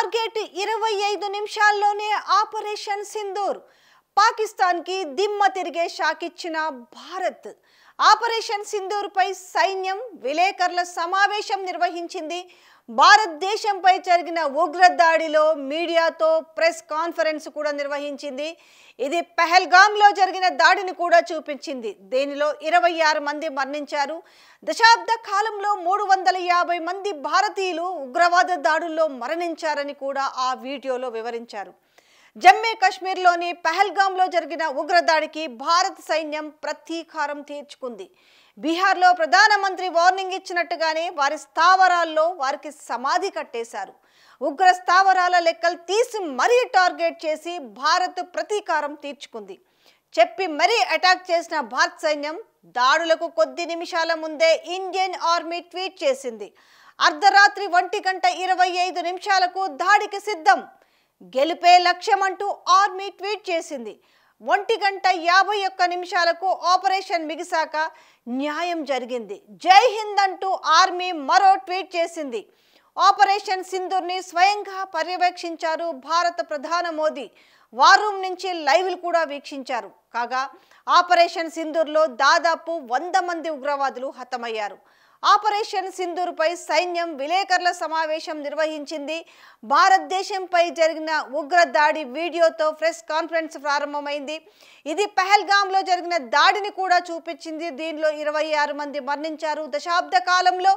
Target 25 నిమిషాల్లోనే operation Sindoor. Pakistan కి దిమ్మ తిరిగే షాక్ ఇచ్చిన భారత్. ఆపరేషన్ సింధూర్ పై సైన్యం విలేకరుల సమావేశం నిర్వహించింది. భారతదేశంపై జరిగిన ఉగ్ర దాడిలో మీడియాతో ప్రెస్ కాన్ఫరెన్స్ కూడా నిర్వహించింది. ఇది పహల్గామ్లో జరిగిన దాడిని కూడా చూపించింది. దీనిలో 26 మంది మరణించారు. దశాబ్ద కాలంలో 350 మంది భారతీయులు ఉగ్రవాద దాడుల్లో మరణించారని కూడా ఆ వీడియోలో వివరించారు. జమ్మూ కాశ్మీర్లోని పహల్గామ్లో జరిగిన ఉగ్రదాడికి భారత సైన్యం ప్రతీకారం తీర్చుకుంది. బీహార్లో ప్రధానమంత్రి వార్నింగ్ ఇచ్చినట్టుగానే వారి స్థావరాల్లో వారికి సమాధి కట్టేశారు. ఉగ్ర స్థావరాల లెక్కలు తీసి మరీ టార్గెట్ చేసి భారత్ ప్రతీకారం తీర్చుకుంది. చెప్పి మరీ అటాక్ చేసిన భారత సైన్యం దాడులకు కొద్ది నిమిషాల ముందే ఇండియన్ ఆర్మీ ట్వీట్ చేసింది. అర్ధరాత్రి 1:25 దాడికి సిద్ధం, గెలిపే లక్ష్యమంటూ ఆర్మీ ట్వీట్ చేసింది. 1:51 ఆపరేషన్ మిగిసాక న్యాయం జరిగింది, జై హింద్ అంటూ ఆర్మీ మరో ట్వీట్ చేసింది. ఆపరేషన్ సింధూర్ని స్వయంగా పర్యవేక్షించారు భారత ప్రధాని మోదీ. వార్ రూమ్ నుంచి లైవ్లు కూడా వీక్షించారు. కాగా ఆపరేషన్ సింధూర్లో దాదాపు 100 మంది ఉగ్రవాదులు హతమయ్యారు. ఆపరేషన్ సింధూర్ పై సైన్యం విలేకరుల సమావేశం నిర్వహించింది. భారతదేశంపై జరిగిన ఉగ్ర దాడి వీడియోతో ప్రెస్ కాన్ఫరెన్స్ ప్రారంభమైంది. ఇది పహల్గామ్లో జరిగిన దాడిని కూడా చూపించింది. దీనిలో 26 మంది మరణించారు. దశాబ్ద కాలంలో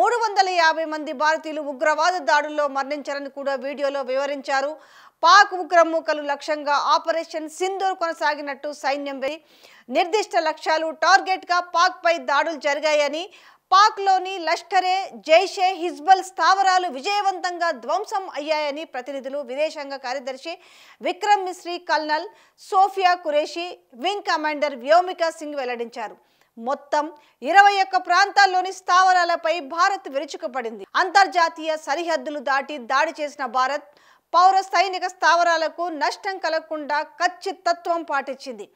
350 మంది భారతీయులు ఉగ్రవాద దాడుల్లో మరణించారని కూడా వీడియోలో వివరించారు. పాక్ ఉగ్రమూకలు లక్ష్యంగా ఆపరేషన్ సింధూర్ కొనసాగినట్టు సైన్యం నిర్దిష్ట లక్ష్యాలు టార్గెట్గా పాక్ పై దాడులు జరిగాయని, పాక్లోని లష్కరే జైషే హిజ్బుల్ స్థావరాలు విజయవంతంగా ధ్వంసం అయ్యాయని ప్రతినిధులు విదేశాంగ కార్యదర్శి Vikram Misri, colonel Sofiya Qureshi, wing commander Vyomika Singh వెల్లడించారు. మొత్తం 21 ప్రాంతాల్లోని స్థావరాలపై భారత్ విరుచుకుపడింది. అంతర్జాతీయ సరిహద్దులు దాటి దాడి చేసిన భారత్ పౌర సైనిక స్థావరాలకు నష్టం కలగకుండా ఖచ్చితత్వం పాటించింది.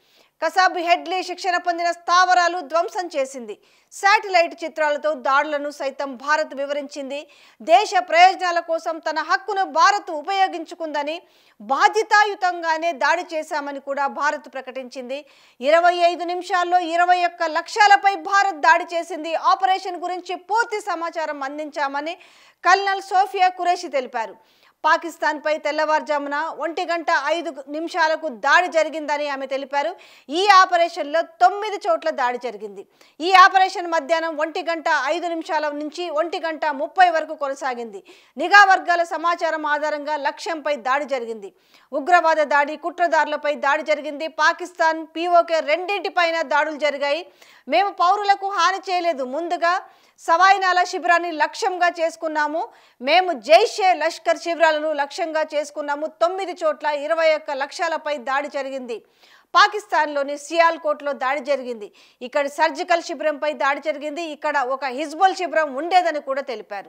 కసాబ్ హెడ్లీ శిక్షణ పొందిన స్థావరాలు ధ్వంసం చేసింది. శాటిలైట్ చిత్రాలతో దాడులను సైతం భారత్ వివరించింది. దేశ ప్రయోజనాల కోసం తన హక్కును భారత్ ఉపయోగించుకుందని, బాధ్యతాయుతంగానే దాడి చేశామని కూడా భారత్ ప్రకటించింది. 25 నిమిషాల్లో 21 లక్ష్యాలపై భారత్ దాడి చేసింది. ఆపరేషన్ గురించి పూర్తి సమాచారం అందించామని కల్నల్ సోఫియా ఖురేషీ తెలిపారు. పాకిస్తాన్పై తెల్లవారుజామున 1:05 దాడి జరిగిందని ఆమె తెలిపారు. ఈ ఆపరేషన్లో 9 చోట్ల దాడి జరిగింది. ఈ ఆపరేషన్ మధ్యాహ్నం 1:05 నుంచి 1:30 వరకు కొనసాగింది. నిఘా వర్గాల సమాచారం ఆధారంగా లక్ష్యంపై దాడి జరిగింది. ఉగ్రవాద దాడి, కుట్రదారులపై దాడి జరిగింది. పాకిస్తాన్, పీఓకే రెండింటిపైన దాడులు జరిగాయి. మేము పౌరులకు హాని చేయలేదు. ముందుగా సవాయినాల శిబిరాన్ని లక్ష్యంగా చేసుకున్నాము. మేము జైషే లష్కర్ శిబిరాలను లక్ష్యంగా చేసుకున్నాము. 9 చోట్ల 21 లక్ష్యాలపై దాడి జరిగింది. పాకిస్తాన్లోని సియాల్కోట్లో దాడి జరిగింది. ఇక్కడ సర్జికల్ శిబిరంపై దాడి జరిగింది. ఇక్కడ ఒక హిజ్బుల్ శిబిరం ఉండేదని కూడా తెలిపారు.